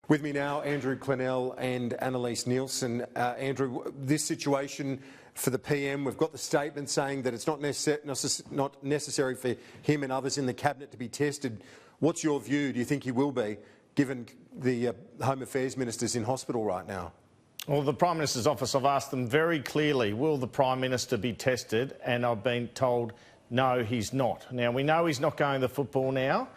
With me now, Andrew Clennell and Annalise Nielsen. Andrew, this situation for the PM, we've got the statement saying that it's not necessary for him and others in the Cabinet to be tested. What's your view? Do you think he will be, given the Home Affairs Minister's in hospital right now? Well, the Prime Minister's office, I've asked them very clearly, will the Prime Minister be tested? And I've been told, no, he's not. Now, we know he's not going to football now,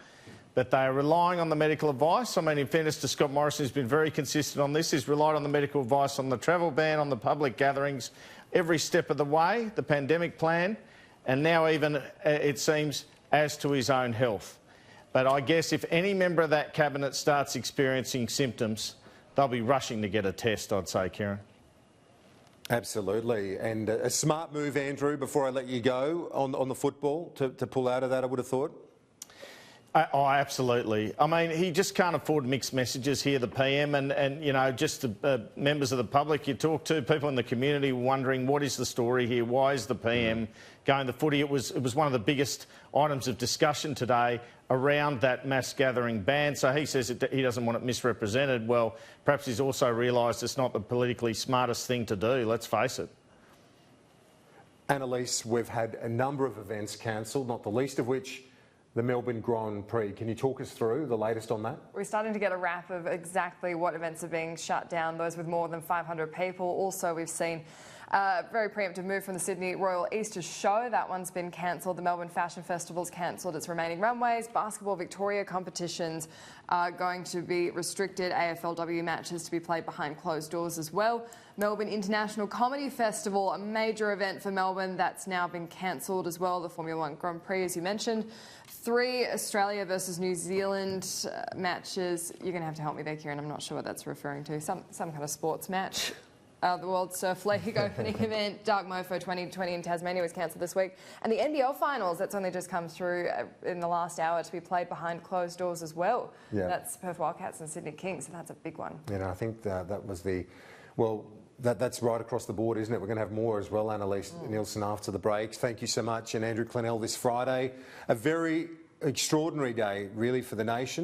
but they are relying on the medical advice. I mean, in fairness to Scott Morrison, who's been very consistent on this. He's relied on the medical advice on the travel ban, on the public gatherings, every step of the way, the pandemic plan, and now even, it seems, as to his own health. But I guess if any member of that Cabinet starts experiencing symptoms, they'll be rushing to get a test, I'd say, Kieran. Absolutely. And a smart move, Andrew, before I let you go, on the football, to pull out of that, I would have thought. Oh, absolutely. I mean, he just can't afford mixed messages here, the PM, and you know, just the members of the public you talk to, people in the community wondering what is the story here, why is the PM going to footy? It was one of the biggest items of discussion today around that mass gathering ban. So he says he doesn't want it misrepresented. Well, perhaps he's also realised it's not the politically smartest thing to do, let's face it. Annalise, we've had a number of events cancelled, not the least of which the Melbourne Grand Prix. Can you talk us through the latest on that? We're starting to get a wrap of exactly what events are being shut down, those with more than 500 people. Also, we've seen a very preemptive move from the Sydney Royal Easter Show. That one's been cancelled. The Melbourne Fashion Festival's cancelled its remaining runways. Basketball Victoria competitions are going to be restricted. AFLW matches to be played behind closed doors as well. Melbourne International Comedy Festival, a major event for Melbourne, that's now been cancelled as well. The Formula One Grand Prix, as you mentioned. 3 Australia versus New Zealand matches. You're going to have to help me there, Kieran. I'm not sure what that's referring to. Some kind of sports match. The World Surf League opening event, Dark Mofo 2020 in Tasmania was cancelled this week. And the NBL finals, that's only just come through in the last hour to be played behind closed doors as well. Yeah. That's Perth Wildcats and Sydney Kings, so that's a big one. Yeah, I think that was the... Well, that's right across the board, isn't it? We're going to have more as well, Annalise Nielsen, after the break. Thank you so much. And Andrew Clennell this Friday. A very extraordinary day, really, for the nation.